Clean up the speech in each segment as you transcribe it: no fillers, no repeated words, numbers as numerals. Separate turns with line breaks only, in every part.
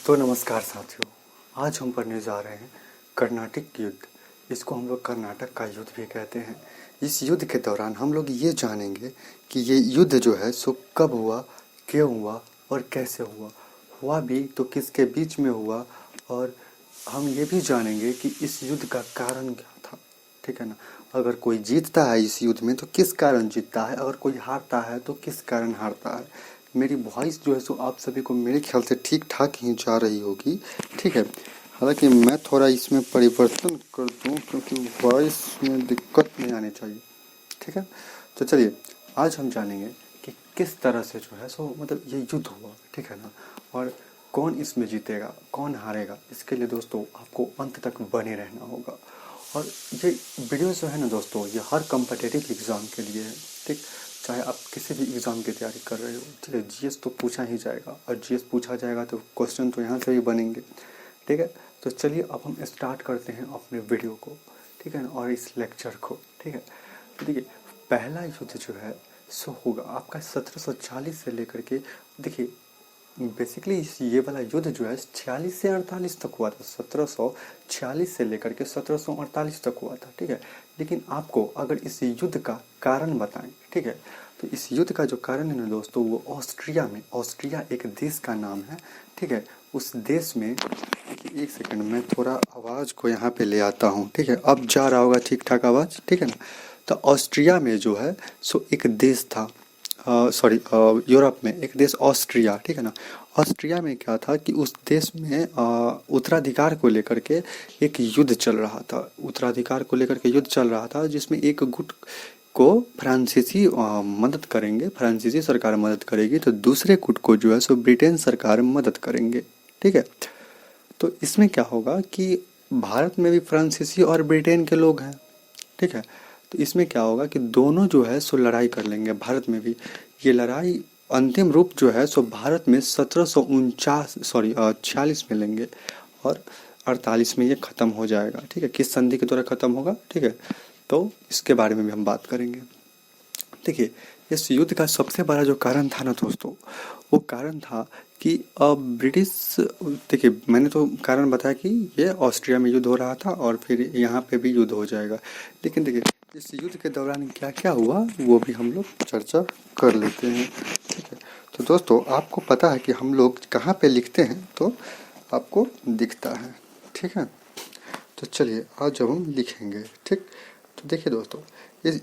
तो नमस्कार साथियों, आज हम पढ़ने जा रहे हैं कर्नाटक युद्ध। इसको हम लोग कर्नाटक का युद्ध भी कहते हैं। इस युद्ध के दौरान हम लोग ये जानेंगे कि ये युद्ध जो है सो कब हुआ, क्यों हुआ और कैसे हुआ, हुआ भी तो किसके बीच में हुआ, और हम ये भी जानेंगे कि इस युद्ध का कारण क्या था। ठीक है ना। अगर कोई जीतता है इस युद्ध में तो किस कारण जीतता है, अगर कोई हारता है तो किस कारण हारता है। मेरी वॉइस जो है सो आप सभी को मेरे ख्याल से ठीक ठाक ही जा रही होगी। ठीक है। हालांकि मैं थोड़ा इसमें परिवर्तन कर दूं क्योंकि वॉइस में दिक्कत नहीं आनी चाहिए। ठीक है। तो चलिए आज हम जानेंगे कि किस तरह से जो है सो मतलब ये युद्ध हुआ। ठीक है ना। और कौन इसमें जीतेगा, कौन हारेगा, इसके लिए दोस्तों आपको अंत तक बने रहना होगा। और ये वीडियो जो है ना दोस्तों, ये हर कॉम्पिटिटिव एग्ज़ाम के लिए है। ठीक। चाहे आप किसी भी एग्ज़ाम की तैयारी कर रहे हो, ठीक है, जीएस तो पूछा ही जाएगा, और जीएस पूछा जाएगा तो क्वेश्चन तो यहाँ से भी बनेंगे। ठीक है। तो चलिए अब हम स्टार्ट करते हैं अपने वीडियो को। ठीक है ना, और इस लेक्चर को। ठीक है। तो देखिए पहला युद्ध जो है सो होगा आपका 1740 से लेकर के, देखिए बेसिकली ये वाला युद्ध जो है 46 से 48 तक हुआ था। 1746 से लेकर के 1748 तक हुआ था। ठीक है। लेकिन आपको अगर इस युद्ध का कारण बताएं, ठीक है, तो इस युद्ध का जो कारण है ना दोस्तों, वो ऑस्ट्रिया में, ऑस्ट्रिया एक देश का नाम है। ठीक है। उस देश में, देखिए एक सेकंड में थोड़ा आवाज़ को यहाँ पे ले आता हूँ। ठीक है, अब जा रहा होगा ठीक ठाक आवाज़। ठीक है ना। तो ऑस्ट्रिया में जो है सो एक देश था, सॉरी यूरोप में एक देश ऑस्ट्रिया। ठीक है ना। ऑस्ट्रिया में क्या था कि उस देश में उत्तराधिकार को लेकर के एक युद्ध चल रहा था। उत्तराधिकार को लेकर के युद्ध चल रहा था जिसमें एक गुट को फ्रांसीसी मदद करेंगे, फ्रांसीसी सरकार मदद करेगी, तो दूसरे गुट को जो है सो ब्रिटेन सरकार मदद करेंगे। ठीक है। तो इसमें क्या होगा कि भारत में भी फ्रांसीसी और ब्रिटेन के लोग हैं। ठीक है। तो इसमें क्या होगा कि दोनों जो है सो लड़ाई कर लेंगे। भारत में भी ये लड़ाई अंतिम रूप जो है सो भारत में 46 में लेंगे और 48 में ये ख़त्म हो जाएगा। ठीक है। किस संधि के द्वारा ख़त्म होगा, ठीक है, तो इसके बारे में भी हम बात करेंगे। देखिए इस युद्ध का सबसे बड़ा जो कारण था ना दोस्तों, वो कारण था कि ब्रिटिश, देखिए मैंने तो कारण बताया कि ये ऑस्ट्रिया में युद्ध हो रहा था और फिर यहाँ पे भी युद्ध हो जाएगा। लेकिन देखिए इस युद्ध के दौरान क्या क्या हुआ वो भी हम लोग चर्चा कर लेते हैं। ठीक है। तो दोस्तों आपको पता है कि हम लोग कहाँ पे लिखते हैं तो आपको दिखता है। ठीक है। तो चलिए आज जब हम लिखेंगे, ठीक, तो देखिए दोस्तों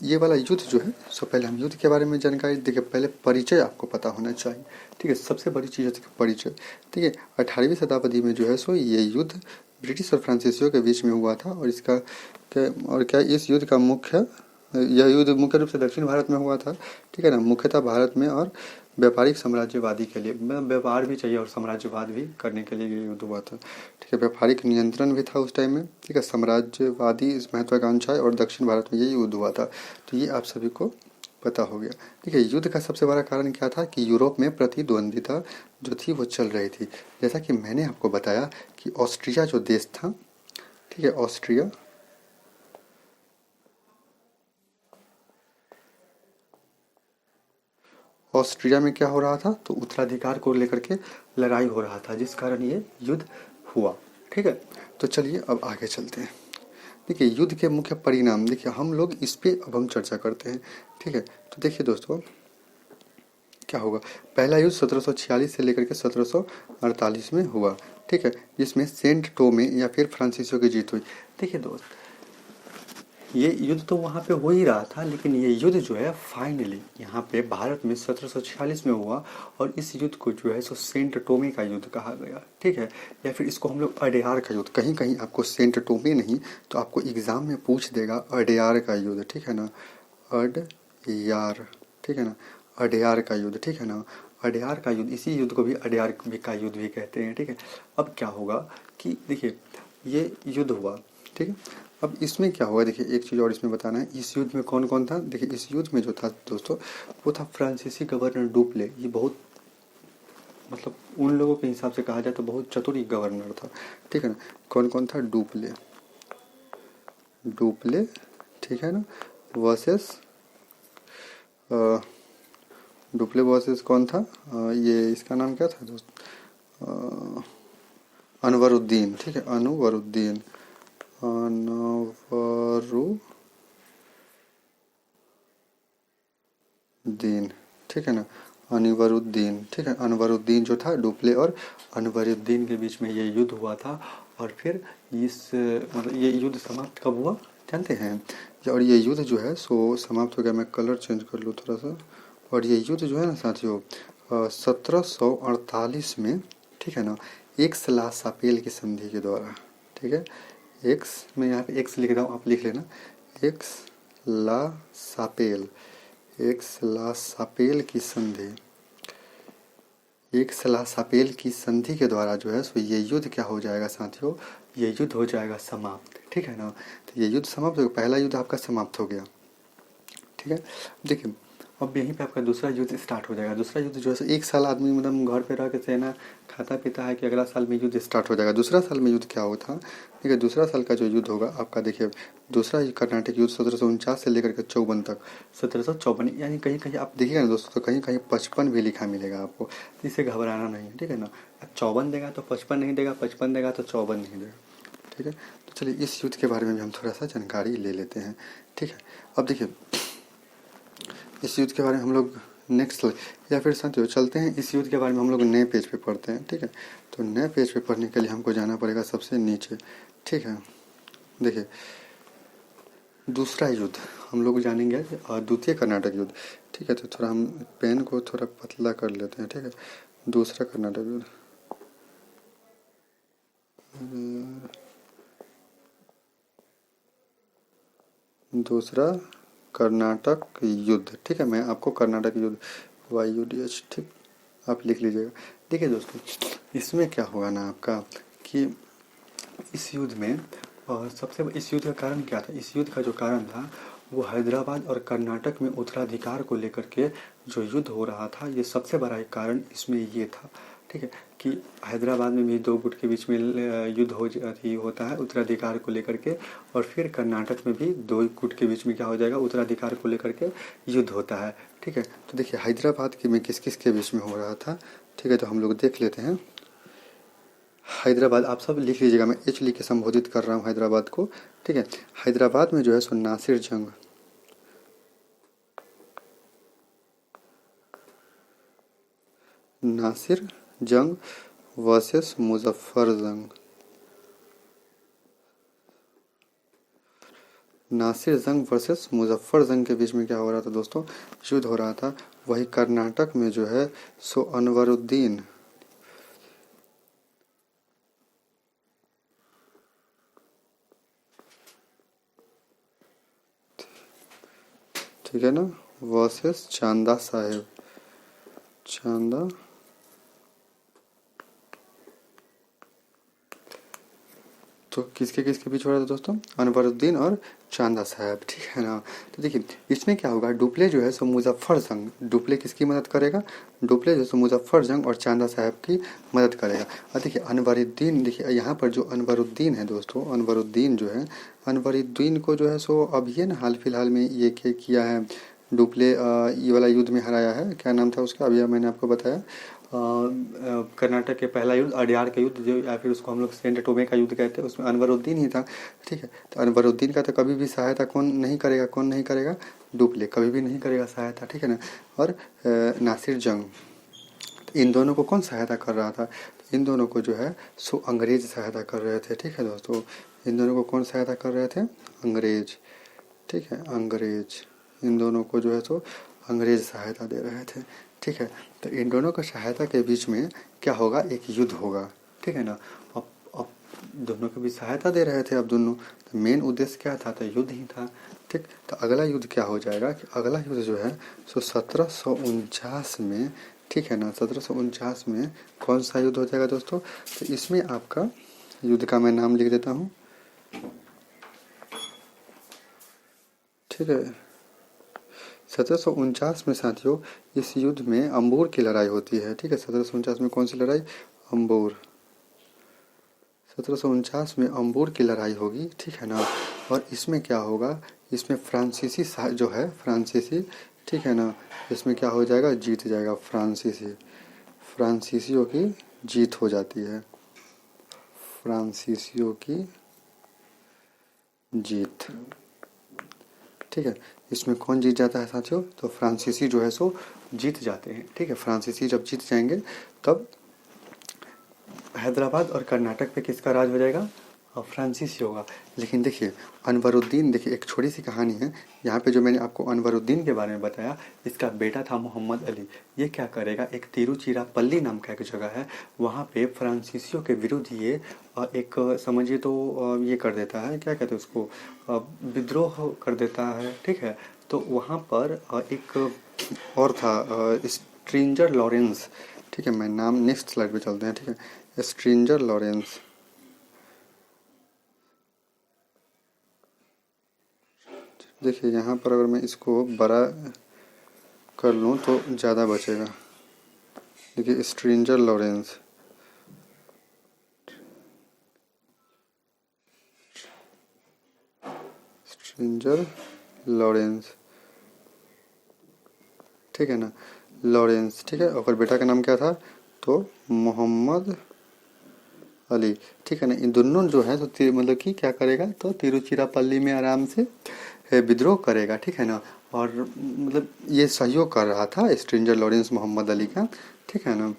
ये वाला युद्ध जो है सो पहले हम युद्ध के बारे में जानकारी, देखिए पहले परिचय आपको पता होना चाहिए। ठीक है। सबसे बड़ी चीज़ है परिचय। ठीक है। 18वीं शताब्दी में जो है सो ये युद्ध ब्रिटिश और फ्रांसीसियों के बीच में हुआ था। और इसका और क्या इस युद्ध का यह युद्ध मुख्य रूप से दक्षिण भारत में हुआ था। ठीक है ना। मुख्यतः भारत में और व्यापारिक साम्राज्यवादी के लिए, मतलब व्यापार भी चाहिए और साम्राज्यवाद भी करने के लिए ये युद्ध हुआ था। ठीक है। व्यापारिक नियंत्रण भी था उस टाइम में। ठीक है। साम्राज्यवादी महत्वाकांक्षाएं और दक्षिण भारत में ये युद्ध हुआ था। तो ये आप सभी को पता हो गया। ठीक है। युद्ध का सबसे बड़ा कारण क्या था कि यूरोप में प्रतिद्वंदिता जो थी वो चल रही थी। जैसा कि मैंने आपको बताया कि ऑस्ट्रिया जो देश था, ठीक है, ऑस्ट्रिया ऑस्ट्रिया में क्या हो रहा था, तो उत्तराधिकार को लेकर के लड़ाई हो रहा था, जिस कारण ये युद्ध हुआ। ठीक है। तो चलिए अब आगे चलते हैं। देखिए युद्ध के मुख्य परिणाम, देखिए हम लोग इस पे अब हम चर्चा करते हैं। ठीक है। तो देखिए दोस्तों क्या होगा, पहला युद्ध 1746 से लेकर के 1748 में हुआ। ठीक है। जिसमें सेंट टोमे या फिर फ्रांसीसियों की जीत हुई। देखिए दोस्त ये युद्ध तो वहाँ पे हो ही रहा था, लेकिन ये युद्ध जो है फाइनली यहाँ पे भारत में 1746 में हुआ। और इस युद्ध को जो है सो सेंट टोमे का युद्ध कहा गया। ठीक है। या फिर इसको हम लोग अडेयार का युद्ध, कहीं कहीं आपको सेंट टोमे नहीं तो आपको एग्जाम में पूछ देगा अडेयार का युद्ध। ठीक है ना, अडेयार। ठीक है ना, अडेयार का युद्ध। ठीक है ना, अडेयार का युद्ध, इसी युद्ध को भी अडेयार का युद्ध भी कहते हैं। ठीक है। अब क्या होगा कि देखिए ये युद्ध हुआ। ठीक है। अब इसमें क्या होगा, देखिए एक चीज़ और इसमें बताना है, इस युद्ध में कौन कौन था। देखिए इस युद्ध में जो था दोस्तों वो था फ्रांसीसी गवर्नर डुप्ले। ये बहुत मतलब उन लोगों के हिसाब से कहा जाए तो बहुत चतुर गवर्नर था। ठीक है ना। कौन कौन था, डुप्ले, डुप्ले, ठीक है ना, वर्सेस डुप्ले वर्सेस कौन था, ये इसका नाम क्या था दोस्त, अनवरुद्दीन, ठीक है, अनवरुद्दीन, अनवरुद्दीन, ठीक है ना, अनवरुद्दीन, ठीक है, अनवरुद्दीन जो था, डुप्ले और अनवरुद्दीन के बीच में ये युद्ध हुआ था। और फिर इस मतलब ये युद्ध समाप्त कब हुआ जानते हैं? और ये युद्ध जो है सो समाप्त हो गया। मैं कलर चेंज कर लूँ थोड़ा सा। और ये युद्ध जो है ना साथियों 1748 में, ठीक है ना, एक सला सापेल की संधि के द्वारा, ठीक है, एक्स, मैं यहाँ पे एक्स लिख रहा हूँ, आप लिख लेना, एक्स ला सापेल, एक्स ला सापेल की संधि, एक सला सापेल की संधि के द्वारा जो है सो ये युद्ध क्या हो जाएगा साथियों, ये युद्ध हो जाएगा समाप्त, ठीक है ना। तो ये युद्ध समाप्त हो गया, पहला युद्ध आपका समाप्त हो गया, ठीक है। देखिए अब यहीं पे आपका दूसरा युद्ध स्टार्ट हो जाएगा। दूसरा युद्ध जो है सो एक साल आदमी मतलब घर पे रह के सेना खाता पीता है कि अगला साल में युद्ध स्टार्ट हो जाएगा। दूसरा साल में युद्ध क्या होता है, ठीक है, दूसरा साल का जो युद्ध होगा आपका, देखिए दूसरा कर्नाटक युद्ध 1749 से लेकर के 54 तक, 1754, यानी कहीं कहीं आप देखिएगा ना दोस्तों, तो कहीं कहीं 55 भी लिखा मिलेगा आपको, इससे घबराना नहीं है, ठीक है ना। 54 देगा तो 55 नहीं देगा, 55 देगा तो 54 नहीं देगा, ठीक है। तो चलिए इस युद्ध के बारे में भी हम थोड़ा सा जानकारी ले लेते हैं, ठीक है। अब देखिए इस युद्ध के बारे में हम लोग नेक्स्ट, या फिर साथियों चलते हैं इस युद्ध के बारे में हम लोग नए पेज पे पढ़ते हैं, ठीक है। तो नए पेज पे पढ़ने के लिए हमको जाना पड़ेगा सबसे नीचे, ठीक है। देखिए दूसरा युद्ध हम लोग जानेंगे द्वितीय कर्नाटक युद्ध, ठीक है। तो थोड़ा हम पेन को थोड़ा पतला कर लेते हैं, ठीक है। दूसरा कर्नाटक युद्ध, दूसरा कर्नाटक युद्ध, ठीक है। मैं आपको कर्नाटक युद्ध YUDH, ठीक, आप लिख लीजिएगा। देखिए दोस्तों इसमें क्या होगा ना आपका कि इस युद्ध में, और सबसे इस युद्ध का कारण क्या था, इस युद्ध का जो कारण था वो हैदराबाद और कर्नाटक में उत्तराधिकार को लेकर के जो युद्ध हो रहा था, ये सबसे बड़ा एक कारण इसमें ये था, ठीक है, कि हैदराबाद में भी दो गुट के बीच में युद्ध होता है उत्तराधिकार को लेकर के, और फिर कर्नाटक में भी दो गुट के बीच में क्या हो जाएगा, उत्तराधिकार को लेकर के युद्ध होता है, ठीक है। तो देखिए हैदराबाद के में किस किस के बीच में हो रहा था, ठीक है। तो हम लोग देख लेते हैं हैदराबाद, आप सब लिख लीजिएगा, मैं एच लिख के संबोधित कर रहा हूँ हैदराबाद को, ठीक है। हैदराबाद में जो है सो नासिर जंग, नासिर जंग वर्सेस मुजफ्फर जंग, नासिर जंग वर्सेस मुजफ्फर जंग के बीच में क्या हो रहा था दोस्तों, युद्ध हो रहा था। वही कर्नाटक में जो है सो अनवरुद्दीन, ठीक है ना, वर्सेस चांदा साहेब, चांदा, तो किसके किसके बीच हो रहा था दोस्तों, अनवरुद्दीन और चांदा साहब, ठीक है ना। तो देखिए इसमें क्या होगा, डुप्ले जो है सो मुजफ्फर जंग, डुप्ले किसकी मदद करेगा, डुप्ले जो है सो मुजफ्फर जंग और चांदा साहब की मदद करेगा। और देखिए अनवरुद्दीन, देखिए यहाँ पर जो अनवरुद्दीन है दोस्तों, अनवरुद्दीन जो है, अनवरुद्दीन को जो है सो अभी है ना हाल फिलहाल में ये किया है, डुप्ले ये वाला युद्ध में हराया है, क्या नाम था उसका, अभी मैंने आपको बताया, कर्नाटक के पहला युद्ध अड्यार का युद्ध, जो या फिर उसको हम लोग सेंट टोमे का युद्ध कहते हैं, उसमें अनवरुद्दीन ही था, ठीक है। तो अनवरुद्दीन का तो कभी भी सहायता कौन नहीं करेगा, कौन नहीं करेगा, डुप्ले कभी भी नहीं करेगा सहायता, ठीक है ना। और नासिर जंग, तो इन दोनों को कौन सहायता कर रहा था, तो इन दोनों को जो है सो अंग्रेज सहायता कर रहे थे, ठीक है दोस्तों। इन दोनों को कौन सहायता कर रहे थे, अंग्रेज, ठीक है, अंग्रेज, इन दोनों को जो है सो अंग्रेज सहायता दे रहे थे, ठीक है। तो इन दोनों की सहायता के बीच में क्या होगा, एक युद्ध होगा, ठीक है ना। अब दोनों के बीच सहायता दे रहे थे अब दोनों, तो मेन उद्देश्य क्या था, तो युद्ध ही था, ठीक। तो अगला युद्ध क्या हो जाएगा कि अगला युद्ध जो है सो 1749 में, ठीक है ना, 1749 में कौन सा युद्ध हो जाएगा दोस्तों, तो इसमें आपका युद्ध का मैं नाम लिख देता हूँ, ठीक है। 1749 में साथियों इस युद्ध में अंबूर की लड़ाई होती है, ठीक है। 1749 में कौन सी लड़ाई, अंबूर, 1749 में अंबूर की लड़ाई होगी, ठीक है ना। और इसमें क्या होगा, इसमें फ्रांसीसी जो है फ्रांसीसी, ठीक है ना, इसमें क्या हो जाएगा, जीत जाएगा फ्रांसीसी, फ्रांसीसियों की जीत हो जाती है, फ्रांसीसियों की जीत। ठीक है, इसमें कौन जीत जाता है साथियों? तो फ्रांसीसी जो है सो जीत जाते हैं। ठीक है, फ्रांसीसी जब जीत जाएंगे तब हैदराबाद और कर्नाटक पे किसका राज हो जाएगा? फ्रांसीसी होगा। लेकिन देखिए अनवरुद्दीन, देखिए एक छोटी सी कहानी है यहाँ पे, जो मैंने आपको अनवरुद्दीन के बारे में बताया, इसका बेटा था मोहम्मद अली। ये क्या करेगा, एक तिरुचिरापल्ली नाम का एक जगह है, वहाँ पे फ्रांसीसियों के विरुद्ध ये एक समझिए तो ये कर देता है, क्या कहते हैं उसको, विद्रोह कर देता है। ठीक है, तो वहाँ पर एक और था स्ट्रेंजर लॉरेंस। ठीक है, मैं नाम नेक्स्ट स्लाइड पे चलते हैं। ठीक है, स्ट्रेंजर लॉरेंस। देखिए यहाँ पर अगर मैं इसको बड़ा कर लूँ तो ज़्यादा बचेगा। देखिए स्ट्रेंजर लॉरेंस, स्ट्रेंजर लॉरेंस, ठीक है ना, लॉरेंस। ठीक है, और बेटा का नाम क्या था? तो मोहम्मद अली। ठीक है ना, इन दोनों जो है तो मतलब कि क्या करेगा, तो तिरुचिरापल्ली में आराम से विद्रोह करेगा। ठीक है ना, और मतलब ये सहयोग कर रहा था स्ट्रेंजर लॉरेंस मोहम्मद अली का। ठीक है ना,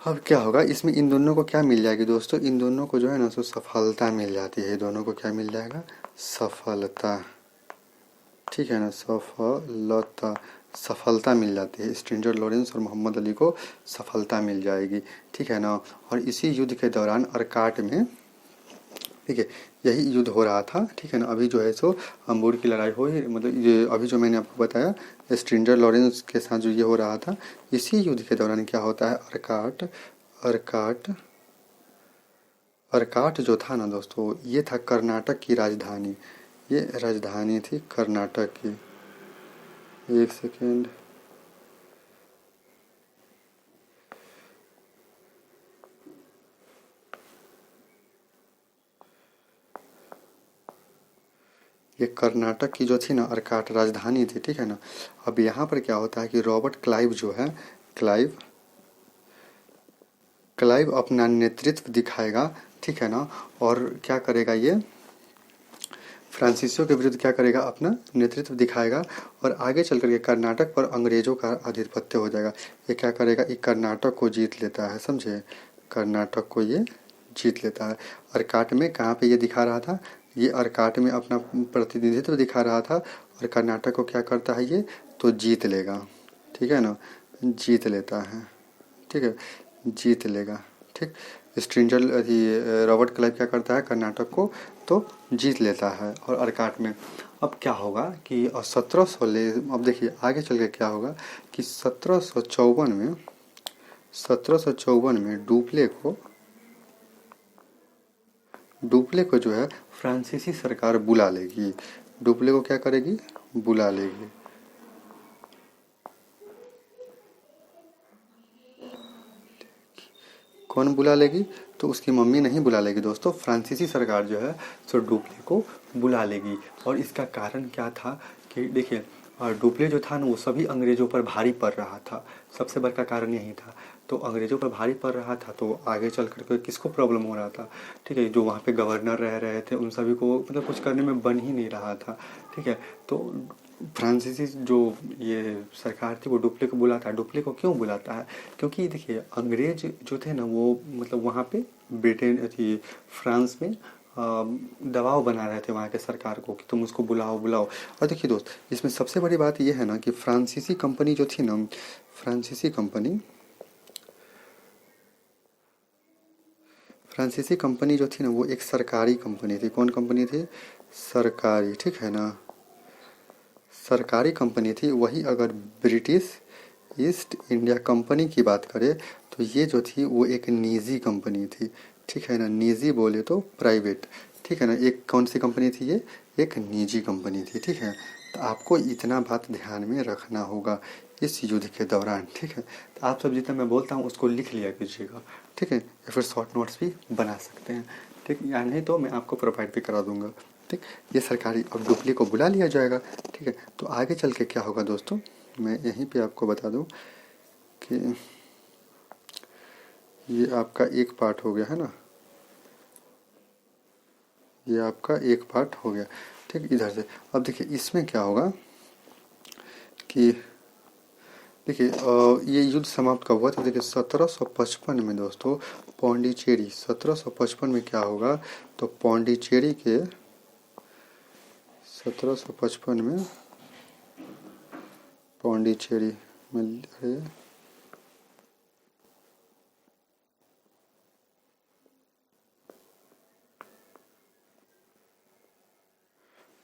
अब क्या होगा इसमें, इन दोनों को क्या मिल जाएगी दोस्तों? इन दोनों को जो है ना सो सफलता मिल जाती है। दोनों को क्या मिल जाएगा? सफलता। ठीक है ना, सफलता, सफलता मिल जाती है। स्ट्रेंजर लॉरेंस और मोहम्मद अली को सफलता मिल जाएगी। ठीक है ना, और इसी युद्ध के दौरान अरकाट में, ठीक है, यही युद्ध हो रहा था। ठीक है ना, अभी जो है सो अम्बूर की लड़ाई हो ही, मतलब ये अभी जो मैंने आपको बताया स्ट्रेंजर लॉरेंस के साथ जो ये हो रहा था, इसी युद्ध के दौरान क्या होता है, अरकाट, अरकाट, अरकाट जो था ना दोस्तों, ये था कर्नाटक की राजधानी। ये राजधानी थी कर्नाटक की। एक सेकेंड, ये कर्नाटक की जो थी ना अरकाट राजधानी थी। ठीक है ना, अब यहाँ पर क्या होता है कि रॉबर्ट क्लाइव जो है, क्लाइव, क्लाइव अपना नेतृत्व दिखाएगा। ठीक है ना, और क्या करेगा ये, फ्रांसीसियों के विरुद्ध क्या करेगा, अपना नेतृत्व दिखाएगा, और आगे चल करके कर्नाटक पर अंग्रेजों का आधिपत्य हो जाएगा। ये क्या करेगा, ये कर्नाटक को जीत लेता है, समझे, कर्नाटक को ये जीत लेता है। अरकाट में कहाँ पे ये दिखा रहा था, ये अरकाट में अपना प्रतिनिधित्व दिखा रहा था, और कर्नाटक को क्या करता है ये, तो जीत लेगा। ठीक है ना, जीत लेता है। ठीक है, जीत लेगा। ठीक, स्ट्रेंजर रॉबर्ट क्लाइव क्या करता है, कर्नाटक को तो जीत लेता है और अरकाट में। अब क्या होगा कि 1700 ले, अब देखिए आगे चल के क्या होगा कि 1754 में, 1754 में डुप्ले को जो है फ्रांसीसी सरकार बुला लेगी। डुप्ले को क्या करेगी, बुला लेगी। कौन बुला लेगी, तो उसकी मम्मी नहीं बुला लेगी दोस्तों, फ्रांसीसी सरकार जो है सो डुप्ले को बुला लेगी। और इसका कारण क्या था कि देखिए डुप्ले जो था ना वो सभी अंग्रेजों पर भारी पड़ रहा था, सबसे बड़ा कारण यही था। तो अंग्रेजों पर भारी पड़ रहा था तो आगे चल कर किसको प्रॉब्लम हो रहा था, ठीक है, जो वहाँ पे गवर्नर रह रहे थे उन सभी को मतलब कुछ करने में बन ही नहीं रहा था। ठीक है, तो फ्रांसीसी जो ये सरकार थी वो डुप्ले को बुलाता है। डुप्ले को क्यों बुलाता है, क्योंकि देखिए अंग्रेज जो थे ना वो मतलब वहाँ पे ब्रिटेन थी, फ्रांस में दबाव बना रहे थे वहाँ के सरकार को कि तुम उसको बुलाओ बुलाओ। और देखिए दोस्त, इसमें सबसे बड़ी बात यह है ना कि फ्रांसीसी कंपनी जो थी ना, फ्रांसीसी कंपनी, फ्रांसीसी कंपनी जो थी ना वो एक सरकारी कंपनी थी। कौन कंपनी थी, सरकारी। ठीक है ना, सरकारी कंपनी थी। वही अगर ब्रिटिश ईस्ट इंडिया कंपनी की बात करें तो ये जो थी वो एक निजी कंपनी थी। ठीक है ना, निजी बोले तो प्राइवेट। ठीक है ना, एक कौन सी कंपनी थी ये, एक निजी कंपनी थी। ठीक है, तो आपको इतना बात ध्यान में रखना होगा इस युद्ध के दौरान। ठीक है, तो आप सब जितना मैं बोलता हूँ उसको लिख लिया कीजिएगा। ठीक है, या फिर शॉर्ट नोट्स भी बना सकते हैं। ठीक, या नहीं तो मैं आपको प्रोवाइड भी करा दूंगा। ठीक, ये सरकारी, अब डुप्ली को बुला लिया जाएगा। ठीक है, तो आगे चल के क्या होगा दोस्तों, मैं यहीं पे आपको बता दूं कि ये आपका एक पार्ट हो गया है ना, ये आपका एक पार्ट हो गया, ठीक। इधर से अब देखिए इसमें क्या होगा कि देखिए ये युद्ध समाप्त कब हुआ था, देखिए 1755 में दोस्तों पौंडीचेरी, 1755 में क्या होगा, तो पौंडीचेरी के 1755 में पौंडीचेरी में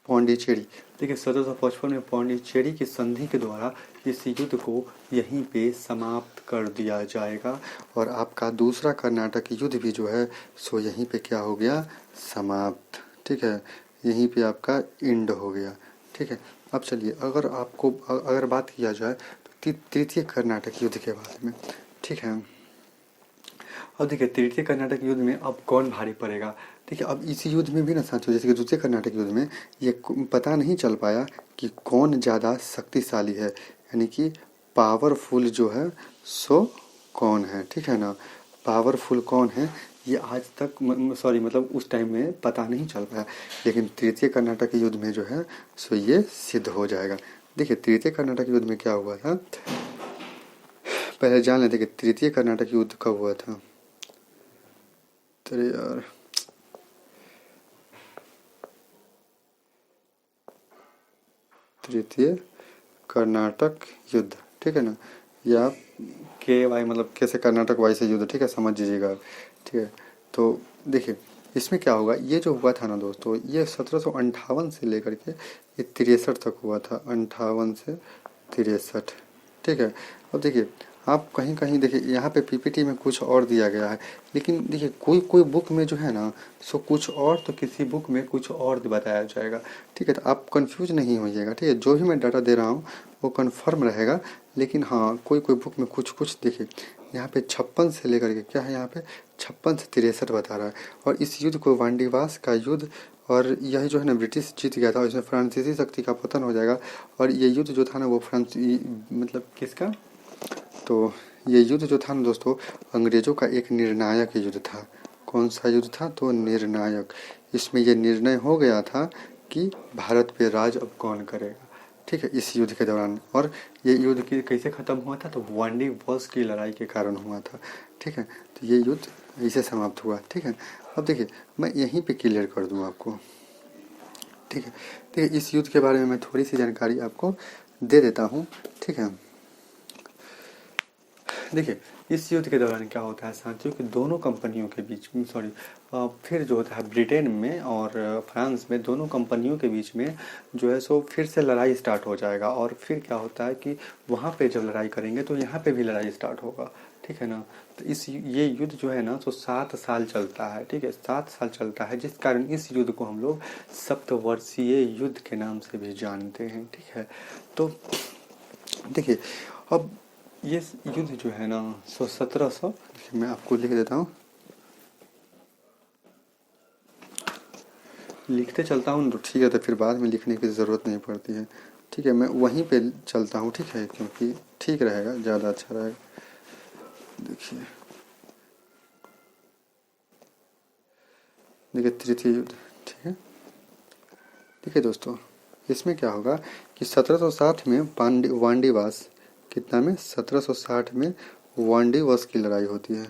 पौंडीचेरी, देखिए 1755 में पौंडीचेरी की संधि के द्वारा इस युद्ध को यहीं पे समाप्त कर दिया जाएगा और आपका दूसरा कर्नाटक युद्ध भी जो है सो यहीं पे क्या हो गया, समाप्त, ठीक है। यहीं पे आपका एंड हो गया, ठीक है। अब चलिए अगर बात किया जाए तो तृतीय कर्नाटक युद्ध के बारे में, ठीक है। अब देखिए तृतीय कर्नाटक युद्ध में अब कौन भारी पड़ेगा, देखिए अब इस युद्ध में भी ना साथियों, जैसे कि द्वितीय कर्नाटक युद्ध में ये पता नहीं चल पाया कि कौन ज़्यादा शक्तिशाली है, यानी कि पावरफुल जो है सो कौन है, ठीक है ना। पावरफुल कौन है ये आज तक सॉरी मतलब उस टाइम में पता नहीं चल पाया, लेकिन तृतीय कर्नाटक युद्ध में जो है सो ये सिद्ध हो जाएगा। देखिए तृतीय कर्नाटक युद्ध में क्या हुआ था, पहले जान लेते कि तृतीय कर्नाटक युद्ध कब हुआ था। यार तृतीय कर्नाटक युद्ध, ठीक है ना, या के वाई मतलब कैसे कर्नाटक वाई से युद्ध, ठीक है, समझ लीजिएगा, ठीक है। तो देखिए इसमें क्या होगा, ये जो हुआ था ना दोस्तों, ये 1758 से लेकर के ये 63 तक हुआ था, 58 से 63, ठीक है। अब देखिए आप कहीं कहीं देखिए यहाँ पे पीपीटी में कुछ और दिया गया है, लेकिन देखिए कोई कोई बुक में जो है ना सो कुछ और तो किसी बुक में कुछ और बताया जाएगा, ठीक है। तो आप कंफ्यूज नहीं होइएगा, ठीक है। जो भी मैं डाटा दे रहा हूँ वो कंफर्म रहेगा, लेकिन हाँ कोई कोई बुक में कुछ कुछ देखिए यहाँ पे 56 से लेकर के क्या है, यहाँ पे 56 से 63 बता रहा है। और इस युद्ध को वांडीवास का युद्ध, और यह जो है ना ब्रिटिश जीत गया था, इसमें फ्रांसीसी शक्ति का पतन हो जाएगा। और ये युद्ध जो था ना वो मतलब किसका, तो ये युद्ध जो था ना दोस्तों अंग्रेजों का एक निर्णायक युद्ध था। कौन सा युद्ध था, तो निर्णायक। इसमें यह निर्णय हो गया था कि भारत पे राज अब कौन करेगा, ठीक है, इस युद्ध के दौरान। और ये युद्ध की कैसे ख़त्म हुआ था, तो वांडीवास की लड़ाई के कारण हुआ था, ठीक है। तो ये युद्ध ऐसे समाप्त हुआ, ठीक है। अब देखिए मैं यहीं पे क्लियर कर दूँ आपको, ठीक है। देखिए इस युद्ध के बारे में मैं थोड़ी सी जानकारी आपको दे देता हूँ, ठीक है। देखिए इस युद्ध के दौरान क्या होता है साथियों कि दोनों कंपनियों के बीच में सॉरी फिर जो होता है ब्रिटेन में और फ्रांस में, दोनों कंपनियों के बीच में जो है सो फिर से लड़ाई स्टार्ट हो जाएगा। और फिर क्या होता है कि वहाँ पे जब लड़ाई करेंगे तो यहाँ पे भी लड़ाई स्टार्ट होगा, ठीक है ना। तो ये युद्ध जो है ना तो 7 साल चलता है, ठीक है, 7 साल चलता है, जिस कारण इस युद्ध को हम लोग सप्तवर्षीय युद्ध के नाम से भी जानते हैं, ठीक है। तो देखिए अब ये युद्ध जो है ना सो 1700, मैं आपको लिख देता हूँ, लिखते चलता हूँ तो ठीक है, तो फिर बाद में लिखने की ज़रूरत नहीं पड़ती है, ठीक है। मैं वहीं पे चलता हूँ, ठीक है, क्योंकि ठीक रहेगा, ज़्यादा अच्छा रहेगा। देखिए देखिए तृतीय युद्ध, ठीक है, ठीक है दोस्तों। इसमें क्या होगा कि 1760 में वांडीवास, कितना में, 1760 में वांडीवास की लड़ाई होती है,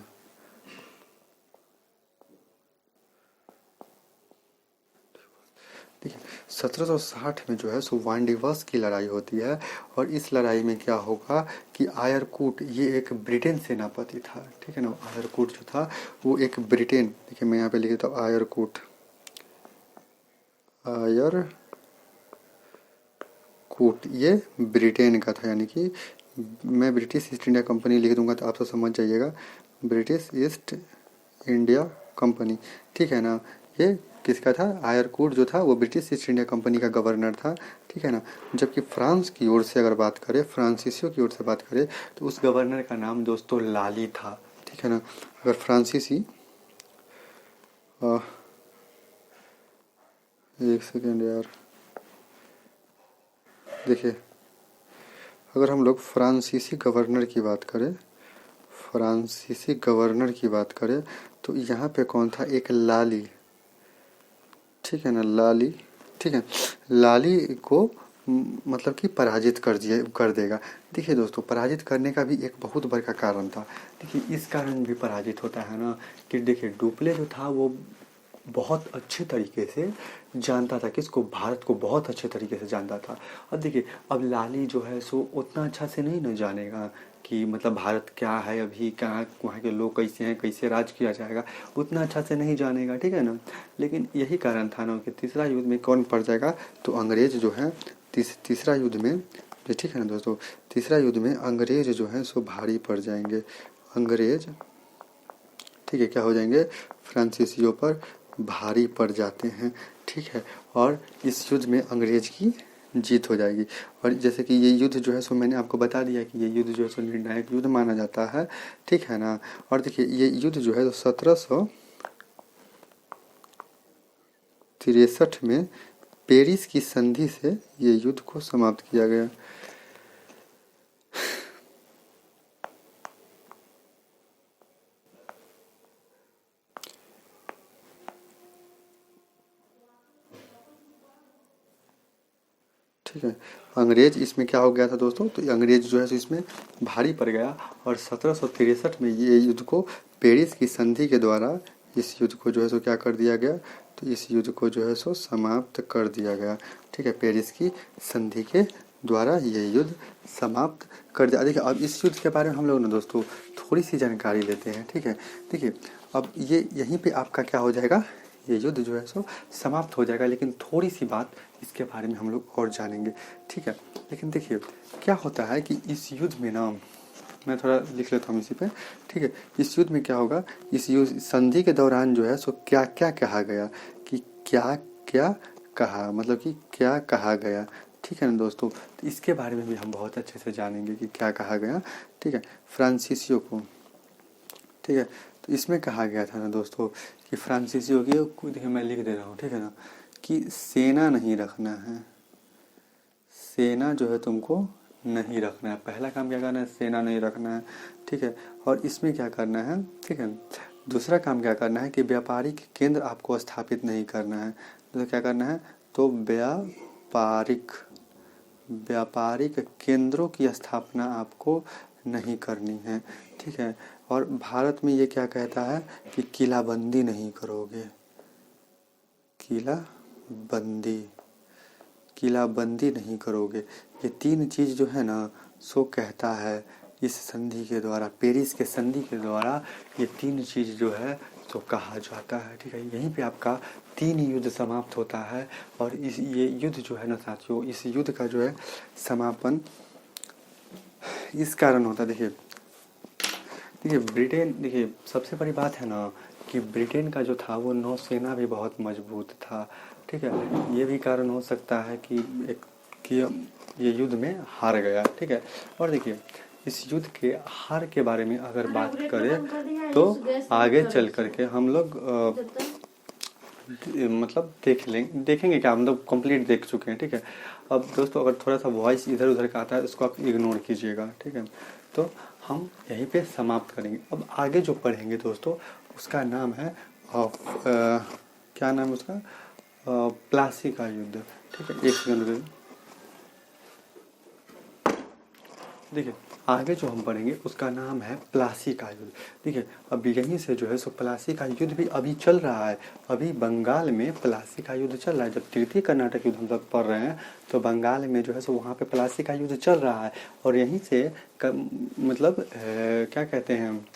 देखिए 1760 में जो है सो वांडीवास की लड़ाई होती है। और इस लड़ाई में क्या होगा कि आयरकूट, ये एक ब्रिटेन सेनापति था, ठीक है ना। आयरकूट जो था वो एक ब्रिटेन, देखिए मैं यहाँ पे लिख देता हूँ आयरकूट, ये ब्रिटेन का था, यानी कि मैं ब्रिटिश ईस्ट इंडिया कंपनी लिख दूंगा तो आप तो समझ जाइएगा, ब्रिटिश ईस्ट इंडिया कंपनी, ठीक है ना। ये किसका था, आयरकूट जो था वो ब्रिटिश ईस्ट इंडिया कंपनी का गवर्नर था, ठीक है ना। जबकि फ्रांस की ओर से अगर बात करें, फ्रांसीसियों की ओर से बात करें तो उस गवर्नर का नाम दोस्तों लाली था, ठीक है ना। अगर फ्रांसीसी एक सेकेंड यार, देखिए अगर हम लोग फ्रांसीसी गवर्नर की बात करें, तो यहाँ पे कौन था, एक लाली, ठीक है ना, लाली, ठीक है, लाली को मतलब कि पराजित कर देगा। देखिए दोस्तों, पराजित करने का भी एक बहुत बड़ा कारण था। देखिए इस कारण भी पराजित होता है ना कि देखिए डुप्ले जो था वो बहुत अच्छे तरीके से जानता था, किसको, भारत को बहुत अच्छे तरीके से जानता था। और देखिए अब लाली जो है सो उतना अच्छा से नहीं न जानेगा कि मतलब भारत क्या है, अभी कहाँ वहाँ के लोग कैसे हैं, कैसे राज किया जाएगा, उतना अच्छा से नहीं जानेगा, ठीक है ना। लेकिन यही कारण था ना कि तीसरा युद्ध में कौन पड़ जाएगा, तो अंग्रेज जो है तीसरा युद्ध में, ठीक है ना दोस्तों, तीसरा युद्ध में अंग्रेज जो है सो भारी पड़ जाएंगे। अंग्रेज, ठीक है, क्या हो जाएंगे, फ्रांसीसियों पर भारी पड़ जाते हैं, ठीक है। और इस युद्ध में अंग्रेज की जीत हो जाएगी। और जैसे कि ये युद्ध जो है सो मैंने आपको बता दिया कि ये युद्ध जो है सो निर्णायक युद्ध माना जाता है, ठीक है ना। और देखिए ये युद्ध जो है 1763 में पेरिस की संधि से ये युद्ध को समाप्त किया गया। ठीक है, अंग्रेज इसमें क्या हो गया था दोस्तों, तो अंग्रेज जो है सो इसमें भारी पड़ गया। और 1763 में ये युद्ध को पेरिस की संधि के द्वारा इस युद्ध को जो है सो क्या कर दिया गया, तो इस युद्ध को जो है सो समाप्त कर दिया गया, ठीक है। पेरिस की संधि के द्वारा ये युद्ध समाप्त कर दिया। देखिए अब इस युद्ध के बारे में हम लोग ना दोस्तों थोड़ी सी जानकारी लेते हैं, ठीक है। देखिए अब ये यहीं पे आपका क्या हो जाएगा, ये युद्ध जो है सो समाप्त हो जाएगा, लेकिन थोड़ी सी बात इसके बारे में हम लोग और जानेंगे, ठीक है। लेकिन देखिए क्या होता है कि इस युद्ध में ना, मैं थोड़ा लिख लेता हूँ इसी पे, ठीक है। इस युद्ध में क्या होगा, इस युद्ध संधि के दौरान जो है सो क्या क्या कहा गया, कि क्या क्या कहा, मतलब कि क्या कहा गया, ठीक है ना दोस्तों। तो इसके बारे में भी हम बहुत अच्छे से जानेंगे कि क्या कहा गया, ठीक है, फ्रांसीसियों को, ठीक है। तो इसमें कहा गया था ना दोस्तों कि फ्रांसीसियों की, देखिए मैं लिख दे रहा हूँ, ठीक है ना, कि सेना नहीं रखना है, सेना जो है तुमको नहीं रखना है। पहला काम क्या करना है, सेना नहीं रखना है, ठीक है। और इसमें क्या करना है, ठीक है, दूसरा काम क्या करना है कि व्यापारिक केंद्र आपको स्थापित नहीं करना है। तो क्या करना है, तो व्यापारिक केंद्रों की स्थापना आपको नहीं करनी है, ठीक है। और भारत में ये क्या कहता है कि किलाबंदी नहीं करोगे, किलाबंदी नहीं करोगे। ये तीन चीज़ जो है ना सो कहता है इस संधि के द्वारा, पेरिस के संधि के द्वारा ये तीन चीज़ जो है तो कहा जाता है, ठीक है। यहीं पे आपका 3 युद्ध समाप्त होता है। और ये युद्ध जो है ना साथियों, इस युद्ध का जो है समापन इस कारण होता है। देखिए ब्रिटेन, देखिए सबसे बड़ी बात है ना कि ब्रिटेन का जो था वो नौसेना भी बहुत मजबूत था, ठीक है। ये भी कारण हो सकता है कि ये युद्ध में हार गया, ठीक है। और देखिए इस युद्ध के हार के बारे में अगर बात करें तो आगे चल करके हम लोग मतलब देखेंगे क्या, हम लोग कंप्लीट देख चुके हैं, ठीक है। अब दोस्तों अगर थोड़ा सा वॉइस इधर उधर का आता है उसको आप इग्नोर कीजिएगा, ठीक है। तो हम यहीं पे समाप्त करेंगे। अब आगे जो पढ़ेंगे दोस्तों उसका नाम है क्या नाम है उसका, प्लासी का युद्ध, ठीक है। एक सेकंड, देखिए आगे जो हम पढ़ेंगे उसका नाम है प्लासी का युद्ध। देखिए अब यहीं से जो है सो प्लासी का युद्ध भी अभी चल रहा है, अभी बंगाल में प्लासी का युद्ध चल रहा है। जब तृतीय कर्नाटक युद्ध हम लोग पढ़ रहे हैं तो बंगाल में जो है सो वहाँ पे प्लासी का युद्ध चल रहा है। और यहीं से मतलब क्या कहते हैं,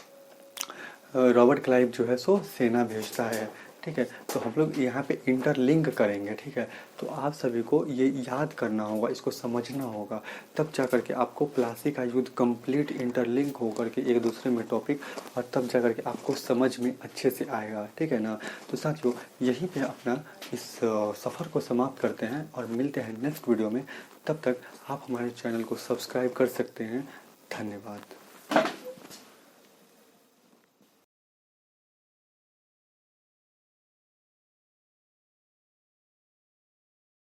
रॉबर्ट क्लाइव जो है सो सेना भेजता है, ठीक है। तो हम लोग यहाँ पे इंटरलिंक करेंगे, ठीक है। तो आप सभी को ये याद करना होगा, इसको समझना होगा, तब जा करके आपको प्लासी का युद्ध कंप्लीट इंटरलिंक होकर के एक दूसरे में टॉपिक, और तब जा करके आपको समझ में अच्छे से आएगा, ठीक है ना। तो साथियों यहीं पे अपना इस सफ़र को समाप्त करते हैं और मिलते हैं नेक्स्ट वीडियो में। तब तक आप हमारे चैनल को सब्सक्राइब कर सकते हैं। धन्यवाद।